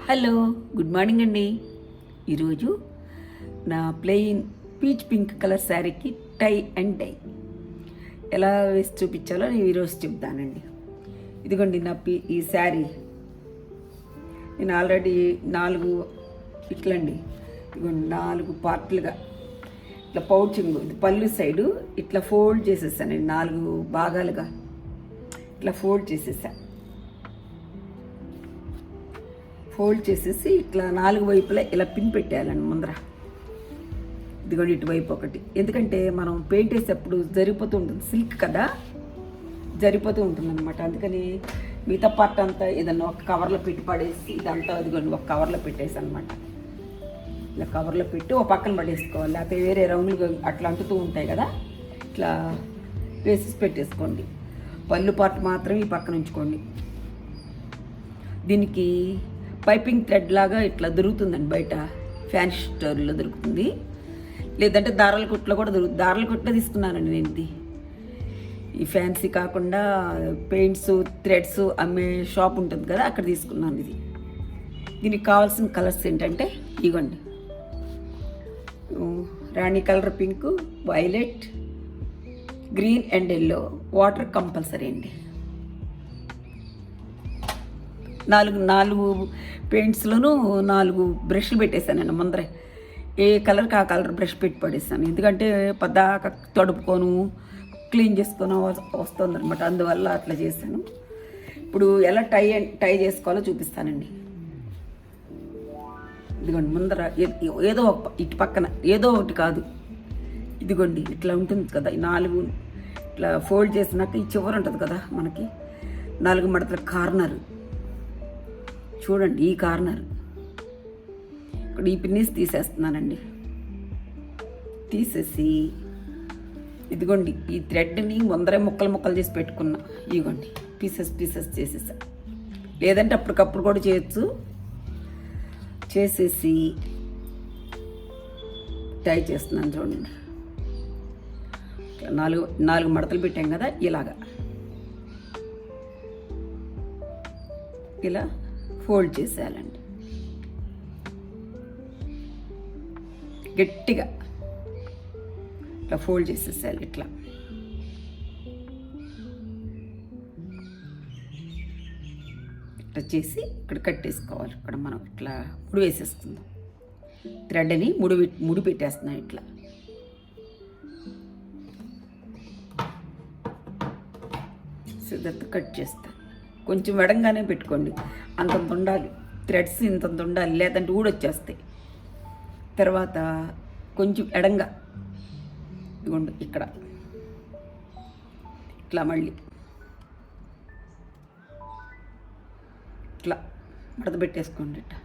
Hello, good morning అండి. ఈరోజు నా ప్లెయిన్ పీచ్ పింక్ కలర్ శారీకి టై అండ్ డై ఎలా వేసి చూపించాలో నేను ఈరోజు చెప్తానండి. ఇదిగోండి ఈ శారీ నేను ఆల్రెడీ 4 ఇట్లండి, ఇదిగోండి 4 పార్ట్లుగా ఇట్లా పౌచింగ్, ఇది పళ్ళు సైడు ఇట్లా ఫోల్డ్ చేసేసానండి. 4 భాగాలుగా ఇట్లా ఫోల్డ్ చేసేసి ఇట్లా 4 వైపులా ఇలా పిన్ పెట్టేయాలండి ముందర. ఇదిగోండి ఇటువైపు ఒకటి, ఎందుకంటే మనం పెయింట్ వేసేటప్పుడు జరిగిపోతూ ఉంటుంది, సిల్క్ కదా జరిగిపోతూ ఉంటుంది అనమాట. అందుకని మిగతా పార్ట్ అంతా ఏదన్నా ఒక కవర్లో పెట్టి పడేసి ఇదంతా ఇదిగోండి ఒక కవర్లో పెట్టేసి అనమాట. ఇలా కవర్లో పెట్టి ఒక పక్కన పడేసుకోవాలి, లేకపోతే వేరే రౌండ్లు అట్లా అంటుతూ ఉంటాయి కదా, ఇట్లా వేసి పెట్టేసుకోండి. పళ్ళు పార్ట్ మాత్రం ఈ పక్కన ఉంచుకోండి. దీనికి పైపింగ్ థ్రెడ్ లాగా ఇట్లా దొరుకుతుందండి, బయట ఫ్యాన్సీ స్టోర్లో దొరుకుతుంది, లేదంటే దారాల కుట్లో కూడా దొరుకుతుంది. దారాల కుట్లో తీసుకున్నానండి నేను ఇది. ఈ ఫ్యాన్సీ కాకుండా పెయింట్స్ థ్రెడ్స్ అమ్మే షాప్ ఉంటుంది కదా, అక్కడ తీసుకున్నాను ఇది. దీనికి కావాల్సిన కలర్స్ ఏంటంటే ఇవ్వండి, రాణి colour pink, violet, green and yellow. Water compulsory అండి. 4 పెయింట్స్లోనూ 4 బ్రష్లు పెట్టేశాను ముందరే. ఏ కలర్కి ఆ కలర్ బ్రష్ పెట్టి పడేసాను, ఎందుకంటే పద్దాక తడుపుకోను క్లీన్ చేసుకొని వస్తుందన్నమాట, అందువల్ల అట్లా చేశాను. ఇప్పుడు ఎలా టై చేసుకోవాలో చూపిస్తానండి. ఇదిగోండి ముందర ఏదో ఇటు పక్కన ఏదో ఒకటి కాదు, ఇదిగోండి ఇట్లా ఉంటుంది కదా, 4 ఇట్లా ఫోల్డ్ చేసినాక ఈ చివర ఉంటుంది కదా మనకి 4 మడతల కార్నర్ చూడండి, ఈ కార్నర్ ఇక్కడ ఈ పిన్నిస్ తీసేస్తున్నానండి. తీసేసి ఇదిగోండి ఈ థ్రెడ్ని ముందరే ముక్కలు చేసి పెట్టుకున్నా, ఇదిగోండి పీసెస్ చేసేసా, లేదంటే అప్పటికప్పుడు కూడా చేయొచ్చు. చేసేసి టై చేస్తున్నాను చూడండి. 4 మడతలు పెట్టాం కదా, ఇలా ఫోల్డ్ చేసేయాలండి గట్టిగా, ఇట్లా ఫోల్డ్ చేసేసేయాలి. ఇట్లా చేసి ఇక్కడ కట్టేసుకోవాలి. ఇక్కడ మనం ఇట్లా ముడి వేసేసుకుందాం, థ్రెడ్ని ముడి పెట్టేస్తున్నాం. ఇట్లా సిద్ధంతో కట్ చేస్తాను. కొంచెం వెడంగానే పెట్టుకోండి, అంతంత ఉండాలి, థ్రెడ్స్ ఇంతంత ఉండాలి, లేదంటే ఊడొచ్చేస్తాయి. తర్వాత కొంచెం ఎడంగా ఇదిగోండి ఇక్కడ ఇట్లా మళ్ళీ ఇట్లా మడత పెట్టేసుకోండి. ఇట్లా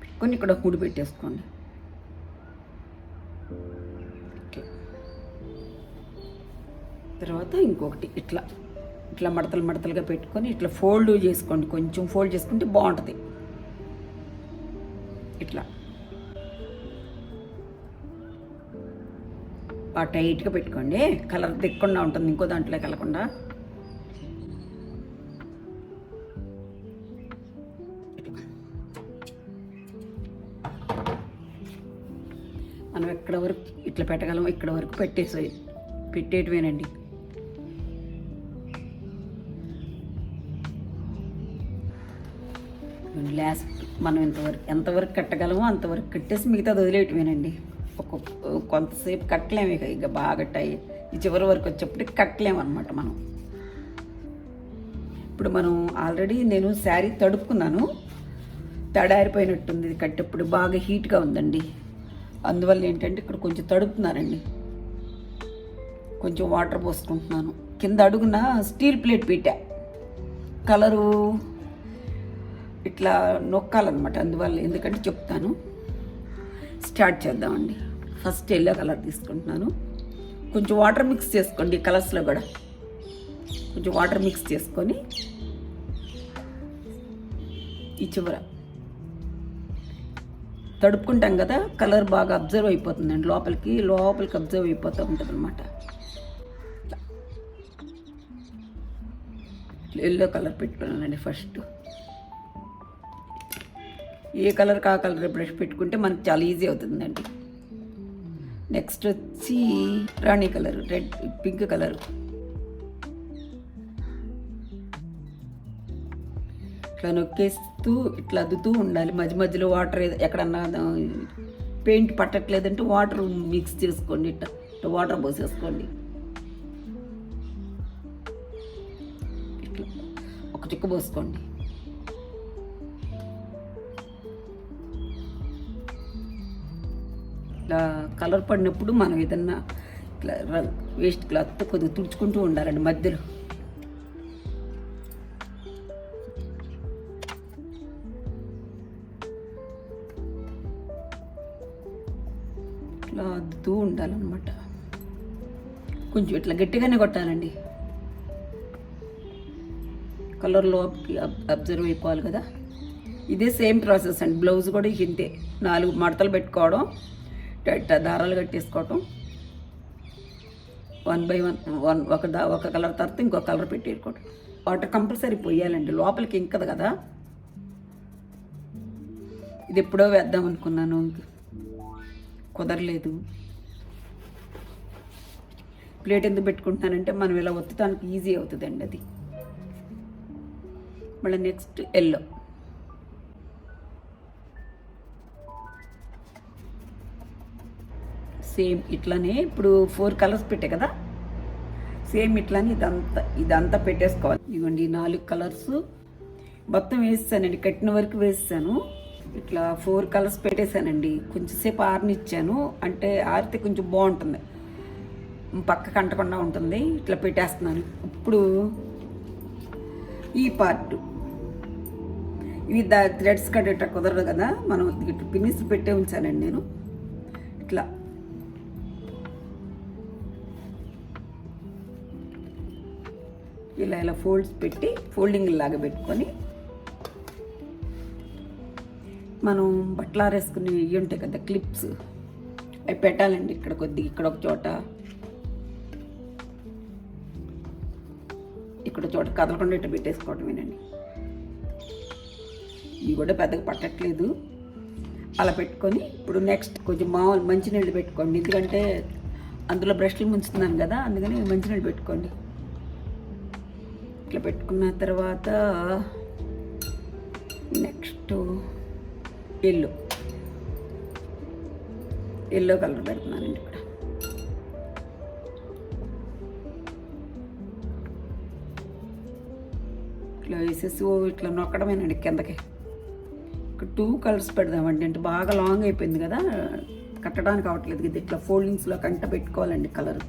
పెట్టుకొని ఇక్కడ ముడి పెట్టేసుకోండి. తర్వాత ఇంకొకటి ఇట్లా మడతలుగా పెట్టుకొని ఇట్లా ఫోల్డ్ చేసుకోండి. కొంచెం ఫోల్డ్ చేసుకుంటే బాగుంటుంది. ఇట్లా బాగా టైట్గా పెట్టుకోండి, కలర్ దిక్కకుండా ఉంటుంది, ఇంకో దాంట్లో కలకుండా. మనం ఎక్కడ వరకు ఇట్లా పెట్టగలమో ఇక్కడ వరకు పెట్టేయటమేనండి. లాస్ట్ మనం ఎంతవరకు కట్టగలమో అంతవరకు కట్టేసి మిగతాది వదిలేయటమేనండి. కొంతసేపు కట్టలేము, ఇక బాగా ఈ చివరి వరకు వచ్చేప్పటికి కట్టలేమన్నమాట మనం. ఇప్పుడు మనం ఆల్రెడీ నేను శారీ తడుపుకున్నాను, తడారిపోయినట్టుంది. ఇది కట్టేప్పుడు బాగా హీట్గా ఉందండి, అందువల్ల ఏంటంటే ఇక్కడ కొంచెం తడుపుతున్నానండి. కొంచెం వాటర్ పోసుకుంటున్నాను. కింద అడుగున స్టీల్ ప్లేట్ పెట్టా, కలరు ఇట్లా నొక్కాలన్నమాట, అందువల్ల. ఎందుకంటే చెప్తాను. స్టార్ట్ చేద్దామండి. ఫస్ట్ ఎల్లో కలర్ తీసుకుంటున్నాను. కొంచెం వాటర్ మిక్స్ చేసుకోండి, కలర్స్లో కూడా కొంచెం వాటర్ మిక్స్ చేసుకొని ఈ చివర తడుపుకుంటాం కదా, కలర్ బాగా అబ్జర్వ్ అయిపోతుందండి, లోపలికి అబ్జర్వ్ అయిపోతూ ఉంటుంది అనమాట. ఎల్లో కలర్ పెట్టుకున్నానండి ఫస్ట్. ఏ కలర్ ఆ కలర్ బ్రష్ పెట్టుకుంటే మనకు చాలా ఈజీ అవుతుందండి. నెక్స్ట్ వచ్చి రాణి కలర్, రెడ్ పింక్ కలర్. ఇట్లా నొక్కేస్తూ ఇట్లా అద్దుతూ ఉండాలి. మధ్య మధ్యలో వాటర్ ఎక్కడన్నా పెయింట్ పట్టట్లేదంటే వాటర్ మిక్స్ చేసుకోండి. ఇట్లా వాటర్ పోసేసుకోండి. ఇట్లా ఒక చుక్క పోసుకోండి. ఇట్లా కలర్ పడినప్పుడు మనం ఏదన్నా ఇట్లా వేస్ట్ క్లాత్ కొద్దిగా తుడుచుకుంటూ ఉండాలండి మధ్యలో. ఇట్లా అద్దుతూ ఉండాలన్నమాట. కొంచెం ఇట్లా గట్టిగానే కొట్టాలండి. కలర్లోకి అబ్జర్వ్ అయిపోవాలి కదా. ఇదే సేమ్ ప్రాసెస్ అండి. బ్లౌజ్ కూడా ఇంతే, 4 మడతలు పెట్టుకోవడం, దారాలు కట్టేసుకోవటం, 1 by 1 ఒక కలర్ తర్వాత ఇంకో కలర్ పెట్టేసుకోవటం. వాటర్ కంపల్సరీ పోయాలండి, లోపలికి ఇంకదు కదా. ఇది ఎప్పుడో వేద్దాం అనుకున్నాను, కుదరలేదు. ప్లేట్ ఎందుకు పెట్టుకుంటున్నానంటే మనం ఇలా ఒత్తడానికి ఈజీ అవుతుందండి అది. మళ్ళీ నెక్స్ట్ ఎల్లో. సేమ్ ఇట్లానే ఇప్పుడు 4 కలర్స్ పెట్టే కదా, సేమ్ ఇట్లానే ఇదంతా పెట్టేసుకోవాలి. ఇవ్వండి 4 కలర్స్ మొత్తం వేసానండి, కట్టిన వరకు వేసాను. ఇట్లా 4 కలర్స్ పెట్టేశానండి. కొంచెంసేపు ఆరనిచ్చాను, అంటే ఆరితే కొంచెం బాగుంటుంది, పక్క కంటకుండా ఉంటుంది. ఇట్లా పెట్టేస్తున్నాను. ఇప్పుడు ఈ పార్ట్ ఇవి థ్రెడ్స్ కట్టేట కుదరదు కదా, మనం ఇటు పిన్నిస్ పెట్టే ఉంచానండి నేను. ఇట్లా ఇలా ఫోల్డ్స్ పెట్టి ఫోల్డింగ్ లాగా పెట్టుకొని మనం బట్టలు ఆరేసుకుని ఇవి ఉంటాయి కదా క్లిప్స్, అవి పెట్టాలండి. ఇక్కడ కొద్దిగా ఇక్కడ ఒక చోట, ఇక్కడ చోట కదలకుండా ఇట్లా పెట్టేసుకోవటమేనండి. ఇవి కూడా పెద్దగా పట్టట్లేదు. అలా పెట్టుకొని ఇప్పుడు నెక్స్ట్ కొంచెం మామూలు మంచినీళ్ళు పెట్టుకోండి, ఎందుకంటే అందులో బ్రష్లు ముంచుతున్నాను కదా, అందుకని మంచినీళ్ళు పెట్టుకోండి. ఇట్లా పెట్టుకున్న తర్వాత నెక్స్ట్ ఎల్లో కలర్ పెడుతున్నానండి. ఇక్కడ ఇట్లా వేసేసి ఇట్లా నొక్కడమేనండి కిందకి. ఇక్కడ 2 కలర్స్ పెడదామండి, అంటే బాగా లాంగ్ అయిపోయింది కదా, కట్టడానికి అవ్వట్లేదు కదా. ఇట్లా ఫోల్డింగ్స్లో కంట పెట్టుకోవాలండి కలర్.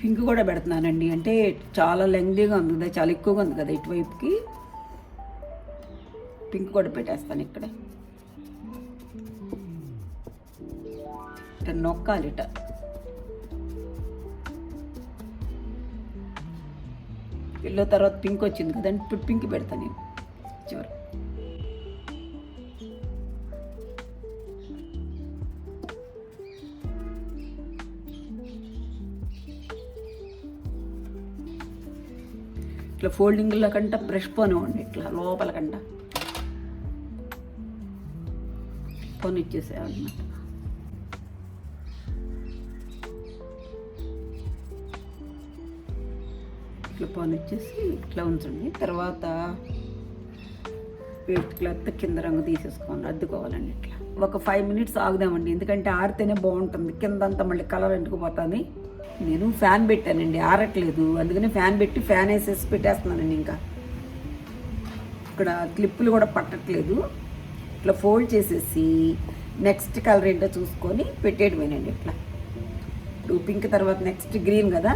పింక్ కూడా పెడుతున్నానండి, అంటే చాలా లెంగ్తీగా ఉంది కదా, చాలా ఎక్కువగా ఉంది కదా ఇటువైపుకి. పింక్ కూడా పెట్టేస్తాను ఇక్కడ. ఇట్లా నొక్కాలి. ఎల్లో తర్వాత పింక్ వచ్చింది కదండి, ఇప్పుడు పింక్ పెడతాను నేను చివరి. ఇట్లా ఫోల్డింగ్ల కంట బ్రష్ పోనివ్వండి, ఇట్లా లోపల కంట పోని ఇచ్చేసేయాలన్నమాట. ఇట్లా పోని ఇచ్చేసి ఇట్లా ఉంచండి. తర్వాత వేస్ట్ క్లాత్ కింద రంగు తీసేసుకోండి, అద్దుకోవాలండి. ఇట్లా ఒక 5 minutes ఆగుదామండి, ఎందుకంటే ఆరితేనే బాగుంటుంది. కిందంతా మళ్ళీ కలర్ ఎంటుకుపోతుంది. నేను ఫ్యాన్ పెట్టానండి, ఆరట్లేదు, అందుకని ఫ్యాన్ పెట్టి ఫ్యాన్ వేసేసి పెట్టేస్తున్నానండి. ఇంకా ఇక్కడ క్లిప్పులు కూడా పట్టట్లేదు. ఇట్లా ఫోల్డ్ చేసేసి నెక్స్ట్ కలర్ ఏంటో చూసుకొని పెట్టేయడమేనండి. ఇట్లా ఇప్పుడు పింక్ తర్వాత నెక్స్ట్ గ్రీన్ కదా,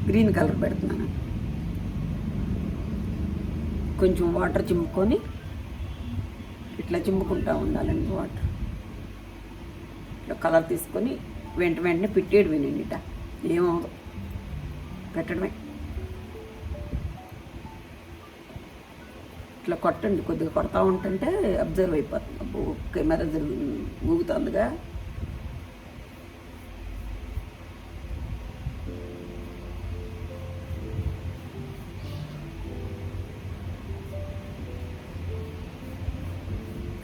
గ్రీన్ కలర్ పెడుతున్నాను. కొంచెం వాటర్ చిమ్ముకొని ఇట్లా చిమ్ముకుంటూ ఉండాలండి వాటర్. ఇట్లా కలర్ తీసుకొని వెంటనే పెట్టేయడమేనండి. ఇట్లా ఏమవుతుంది, పెట్టడమే. ఇట్లా కొట్టండి, కొద్దిగా కొడతా ఉంటుంటే అబ్జర్వ్ అయిపోతుంది. అబ్బో కెమెరా ఊగుతుందిగా.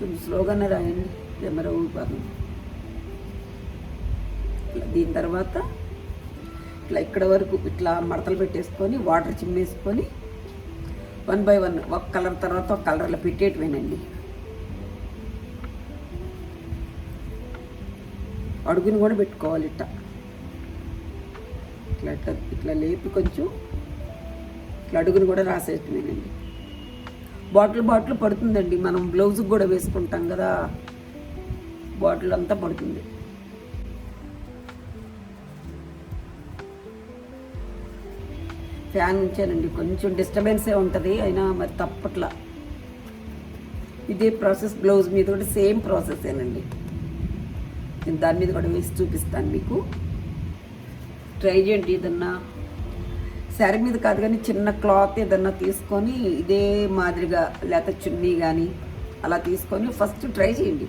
కొంచెం స్లోగానే రాయండి, కెమెరా ఊగిపోతుంది. దీని తర్వాత ఇట్లా ఇక్కడ వరకు ఇట్లా మడతలు పెట్టేసుకొని వాటర్ చిమ్మేసుకొని 1 by 1 ఒక కలర్ తర్వాత ఒక కలర్లో పెట్టేటివేనండి. అడుగుని కూడా పెట్టుకోవాలి ఇట్లా ఇట్లా ఇట్లా ఇట్లా లేపి కొంచెం ఇట్లా అడుగుని కూడా రాసేటివేనండి. బాటిల్ పడుతుందండి, మనం బ్లౌజ్కి కూడా వేసుకుంటాం కదా, బాటిల్ అంతా పడుతుంది. ఫ్యాన్ ఉంచానండి, కొంచెం డిస్టర్బెన్సే ఉంటుంది, అయినా మరి తప్పట్లా. ఇదే ప్రాసెస్ బ్లౌజ్ మీద కూడా సేమ్ ప్రాసెసేనండి. నేను దాని మీద కూడా వేసి చూపిస్తాను మీకు. ట్రై చేయండి. ఏదన్నా శారీ మీద కాదు కానీ చిన్న క్లాత్ ఏదన్నా తీసుకొని ఇదే మాదిరిగా లేకపోతే చున్నీ కానీ అలా తీసుకొని ఫస్ట్ ట్రై చేయండి.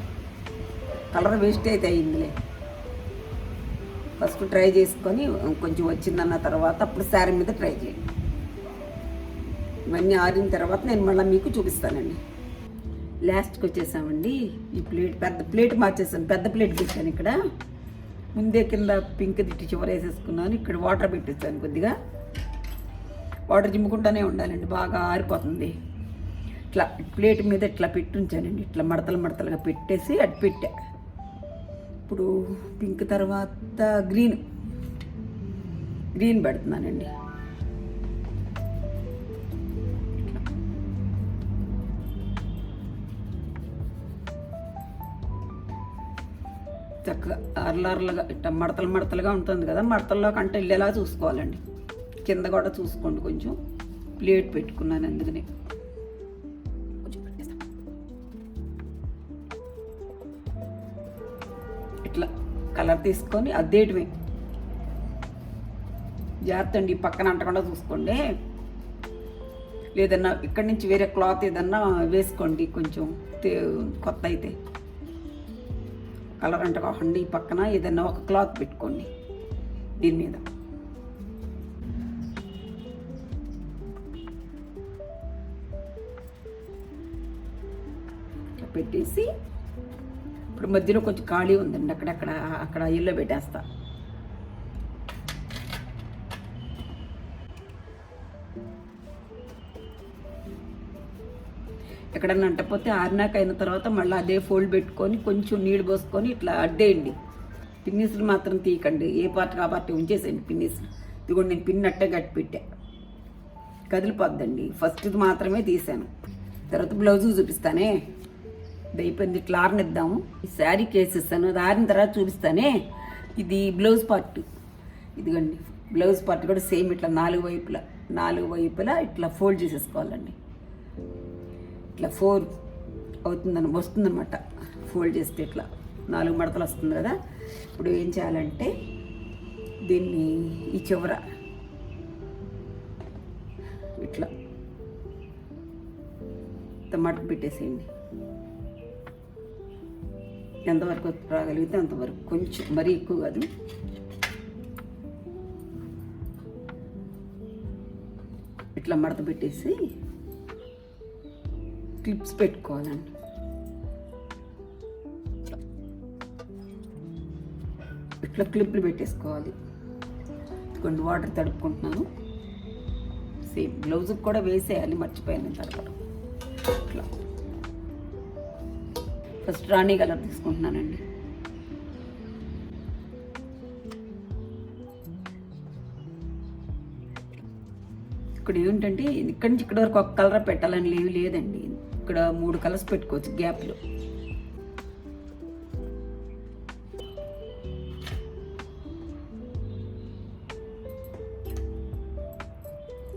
కలర్ వేస్ట్ అయితే అయిందిలే, ఫస్ట్ ట్రై చేసుకొని కొంచెం వచ్చిందన్న తర్వాత అప్పుడు శారీ మీద ట్రై చేయండి. ఇవన్నీ ఆరిన తర్వాత నేను మళ్ళీ మీకు చూపిస్తానండి. లాస్ట్కి వచ్చేసామండి. ఈ ప్లేట్ పెద్ద ప్లేట్ మార్చేసాను, పెద్ద ప్లేట్ పెట్టాను. ఇక్కడ ముందే కింద పింక్ తిట్టి చివర వేసేసుకున్నాను. ఇక్కడ వాటర్ పెట్టేసాను, కొద్దిగా వాటర్ చిమ్ముకుంటూనే ఉండాలండి, బాగా ఆరిపోతుంది. ఇట్లా ప్లేట్ మీద ఇట్లా పెట్టి ఉంచానండి, ఇట్లా మడతలుగా పెట్టేసి అటు పెట్టా. ఇప్పుడు పింక్ తర్వాత గ్రీన్ పెడుతున్నానండి. చక్కగా అర్లర్లుగా ఇట్లా మడతలుగా ఉంటుంది కదా, మడతల్లో కంటే వెళ్ళేలా చూసుకోవాలండి. కింద కూడా చూసుకోండి. కొంచెం ప్లేట్ పెట్టుకున్నాను అందుకని. ఇట్లా కలర్ తీసుకొని అద్దేయటమే, జాగ్రత్త అండి, పక్కన అంటకుండా చూసుకోండి. లేదన్నా ఇక్కడి నుంచి వేరే క్లాత్ ఏదన్నా వేసుకోండి, కొంచెం కొత్త అయితే కలర్ అంటకాకండి. ఈ పక్కన ఏదన్నా ఒక క్లాత్ పెట్టుకోండి దీని మీద. పెట్టేసి ఇప్పుడు మధ్యలో కొంచెం ఖాళీ ఉందండి, అక్కడ ఇల్లు పెట్టేస్తా. ఎక్కడన్నా అంటపోతే ఆరినాక అయిన తర్వాత మళ్ళీ అదే ఫోల్డ్ పెట్టుకొని కొంచెం నీళ్ళు పోసుకొని ఇట్లా అడ్డేయండి. పిన్నిస్లు మాత్రం తీయకండి, ఏ పార్ట్ కాబట్టి ఉంచేసేయండి పిన్నిస్లు. ఇది కూడా నేను పిన్ అట్టే గట్టి పెట్టా, కదిలిపోద్దండి. ఫస్ట్ది మాత్రమే తీసాను, తర్వాత బ్లౌజ్ చూపిస్తానే. ఇది అయిపోయింది, ఇట్లా ఆరనిద్దాము. ఈ శారీకి వేసేస్తాను, అది ఆరిన తర్వాత చూపిస్తానే. ఇది బ్లౌజ్ పార్ట్, ఇదిగండి బ్లౌజ్ పార్ట్ కూడా సేమ్ ఇట్లా నాలుగు వైపులా ఇట్లా ఫోల్డ్ చేసేసుకోవాలండి. ఇట్లా 4 వస్తుందన్నమాట ఫోల్డ్ చేస్తే, ఇట్లా 4 మడతలు వస్తుంది కదా. ఇప్పుడు ఏం చేయాలంటే దీన్ని ఈ చివర ఇట్లా మడత పెట్టేసేయండి. ఎంతవరకు రాగలిగితే అంతవరకు, కొంచెం మరీ ఎక్కువ కాదు. ఇట్లా మడత పెట్టేసి క్లిప్స్ పెట్టుకోవాలండి. ఇట్లా క్లిప్లు పెట్టేసుకోవాలి. కొన్ని వాటర్ తడుపుకుంటున్నాను. సేమ్ బ్లౌజ్కి కూడా వేసేయాలి, మర్చిపోయాను తర్వాత. ఇట్లా ఫస్ట్ రాణి కలర్ తీసుకుంటున్నానండి. ఇక్కడ ఏంటంటే ఇక్కడి నుంచి ఇక్కడ వరకు ఒక కలర్ పెట్టాలని లేదండి. ఇక్కడ 3 కలర్స్ పెట్టుకోవచ్చు గ్యాప్లో.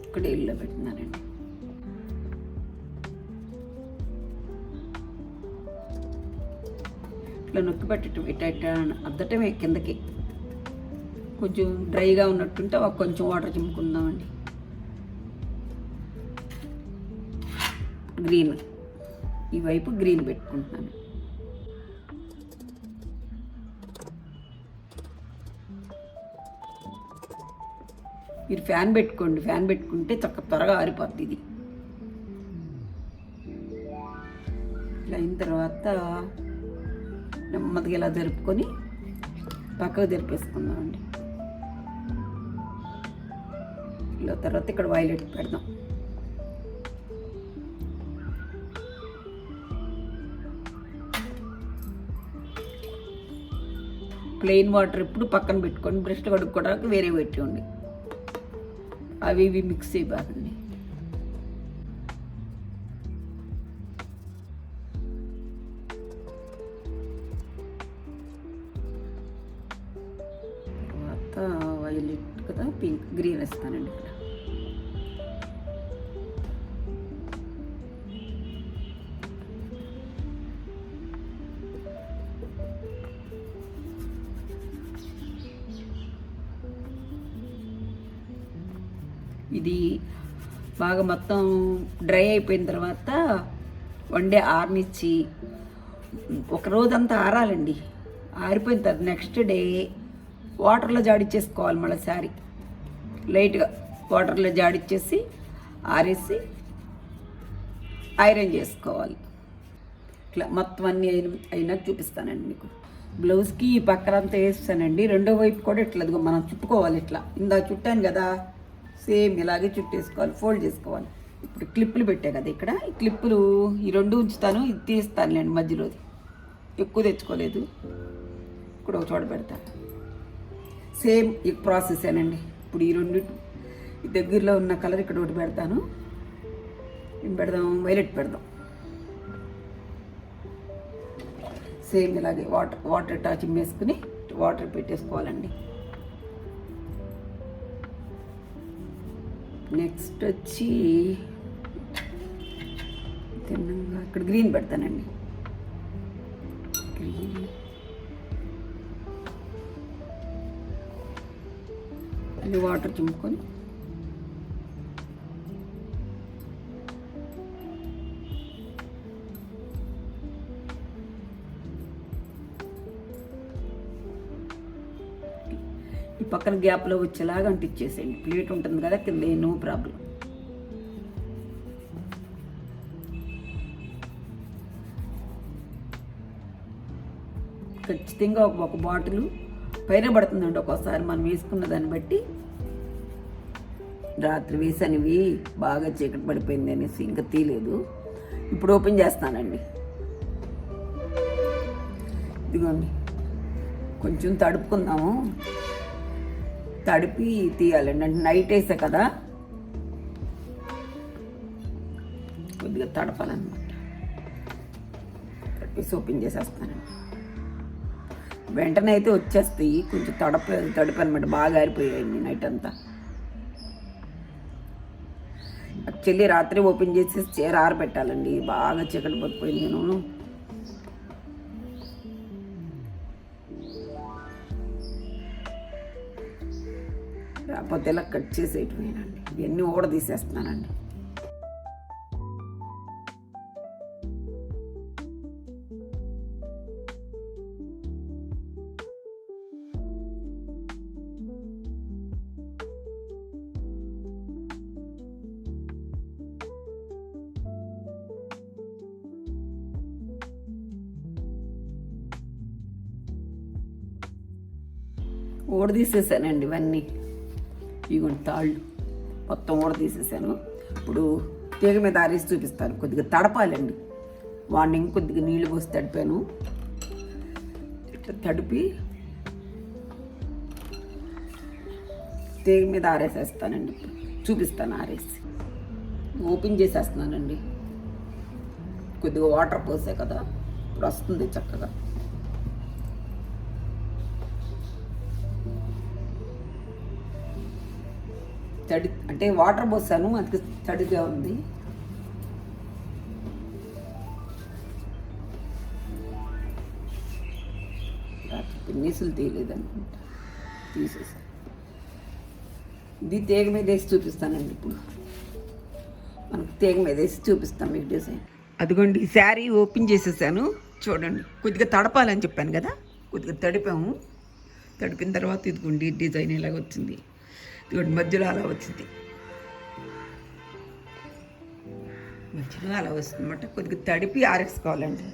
ఇక్కడ ఎల్లో పెడుతున్నానండి. ఇట్లా నొక్కి పెట్టడం, ఇట్లా అద్దటమే కిందకి. కొంచెం డ్రైగా ఉన్నట్టుంటే కొంచెం వాటర్ చిమ్ముకుందామండి. గ్రీన్, ఈ వైపు గ్రీన్ పెట్టుకుంటున్నాను. మీరు ఫ్యాన్ పెట్టుకోండి, ఫ్యాన్ పెట్టుకుంటే త్వరగా ఆరిపోద్ది. ఇది ఇలా అయిన తర్వాత నెమ్మదిగా ఇలా జరుపుకొని పక్కకు జరిపేసుకుందామండి. ఇలా తర్వాత ఇక్కడ వైలెట్ పెడదాం. ప్లెయిన్ వాటర్ ఎప్పుడు పక్కన పెట్టుకొని బ్రష్ కడుక్కోవడానికి వేరే పెట్టండి. అవి ఇవి మిక్స్ అయిపోకండి. తర్వాత వైలెట్ కదా, పింక్ గ్రీన్ వేస్తానండి ఇక్కడ. ఇది బాగా మొత్తం డ్రై అయిపోయిన తర్వాత వన్ డే ఆరనిచ్చి ఒక రోజంతా ఆరాలండి. ఆరిపోయిన తర్వాత నెక్స్ట్ డే వాటర్లో జాడిచ్చేసుకోవాలి. మళ్ళీ సారీ లైట్గా వాటర్లో జాడిచ్చేసి ఆరేసి ఐరన్ చేసుకోవాలి. ఇట్లా మొత్తం అన్నీ అయినా చూపిస్తానండి మీకు. బ్లౌజ్కి ఈ పక్కనంతా వేస్తానండి. రెండో వైపు కూడా ఇట్లా మనం చుట్టుకోవాలి. ఇట్లా ఇందా చుట్టాను కదా, సేమ్ ఇలాగే చుట్టేసుకోవాలి, ఫోల్డ్ చేసుకోవాలి. ఇప్పుడు క్లిప్పులు పెట్టా కదా ఇక్కడ, ఈ క్లిప్పులు ఈ రెండు ఉంచుతాను, ఇది తీస్తానులేండి మధ్యలోది. ఎక్కువ తెచ్చుకోలేదు, ఇక్కడ ఒక చోట పెడతాను. సేమ్ ఈ ప్రాసెస్ ఏనండి. ఇప్పుడు ఈ రెండు దగ్గరలో ఉన్న కలర్ ఇక్కడ ఒకటి పెడతాను. ఏం పెడదాం? వైలెట్ పెడదాం. సేమ్ ఇలాగే వాటర్ టాచ్ వేసుకుని వాటర్ పెట్టేసుకోవాలండి. నెక్స్ట్ వచ్చి తిన్నంగా ఇక్కడ గ్రీన్ పెడతానండి. గ్రీన్ అది వాటర్ చింపుకొని ఈ పక్కన గ్యాప్లో వచ్చేలాగా అంటించేసేయండి. ప్లేట్ ఉంటుంది కదా కింద, నో ప్రాబ్లం. ఖచ్చితంగా ఒక బాటిల్ పైన పడుతుందండి ఒక్కోసారి మనం వేసుకున్న దాన్ని బట్టి. రాత్రి వేసనివి బాగా చీకటి పడిపోయింది అనేసి ఇంకా తీయలేదు. ఇప్పుడు ఓపెన్ చేస్తానండి. ఇదిగోండి, కొంచెం తడుపుకుందాము. తడిపి తీయాలండి, అంటే నైట్ వేసా కదా, కొద్దిగా తడపాలన్నమాట. తడిపేసి ఓపెన్ చేసేస్తానండి. వెంటనే అయితే వచ్చేస్తాయి, కొంచెం తడిపనమాట. బాగా ఆరిపోయాయండి నైట్ అంతా. యాక్చువల్లీ రాత్రి ఓపెన్ చేసి చీర ఆరబెట్టాలండి, బాగా చీకటి పడిపోయింది. నేను లేకపోతే ఇలా కట్ చేసేయటమేనండి. ఇవన్నీ ఊడ తీసేస్తున్నానండి. ఊడ తీసేసానండి ఇవన్నీ. ఇదిగోండి తాళ్ళు మొత్తం ఊడ తీసేసాను. ఇప్పుడు తీగ మీద ఆరేసి చూపిస్తాను. కొద్దిగా తడపాలండి. మార్నింగ్ కొద్దిగా నీళ్ళు పోసి తడిపాను. ఇట్లా తడిపి తీగ మీద ఆరేసేస్తానండి. ఇప్పుడు చూపిస్తాను ఆరేసి. ఓపెన్ చేసేస్తున్నానండి. కొద్దిగా వాటర్ పోసే కదా, ఇప్పుడు వస్తుంది చక్కగా. తడి అంటే వాటర్ పోసాను, అందుకే తడిగా ఉంది. నీసులు తీయలేదనుకుంటా, తీసేసాను. ఇది తీగ మీద వేసి చూపిస్తానండి. ఇప్పుడు మనకు తీగ మీద వేసి చూపిస్తాను మీకు డిజైన్. అదిగోండి, ఈ శారీ ఓపెన్ చేసేసాను. చూడండి, కొద్దిగా తడపాలని చెప్పాను కదా, కొద్దిగా తడిపాము. తడిపిన తర్వాత ఇదిగోండి డిజైన్ ఇలాగ వచ్చింది. ఇదిగోండి మధ్యలో అలా వచ్చింది. మధ్యలో అలా వస్తుందన్నమాట. కొద్దిగా తడిపి ఆరేసుకోవాలండి.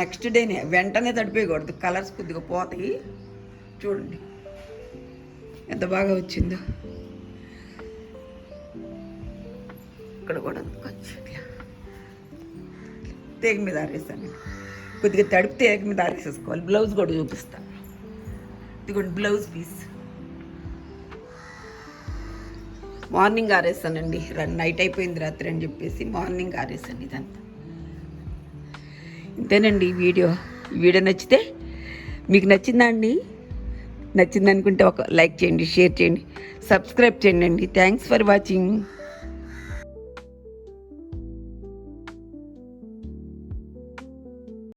నెక్స్ట్ డేనే వెంటనే తడిపేయకూడదు, కలర్స్ కొద్దిగా పోతాయి. చూడండి ఎంత బాగా వచ్చిందో. ఇక్కడ కూడా కొంచెం తేగ మీద ఆరేసాను. కొద్దిగా తడిపి తేగ మీద ఆరేసేసుకోవాలి. బ్లౌజ్ కూడా చూపిస్తాను. ఇదిగోండి బ్లౌజ్ పీస్. మార్నింగ్ ఆరేసానండి, నైట్ అయిపోయింది రాత్రి అని చెప్పేసి మార్నింగ్ ఆరేసాను ఇదంతా. ఇంతేనండి ఈ వీడియో నచ్చితే మీకు నచ్చిందా అండి? నచ్చింది అనుకుంటే ఒక లైక్ చేయండి, షేర్ చేయండి, సబ్స్క్రైబ్ చేయండి. Thanks for watching.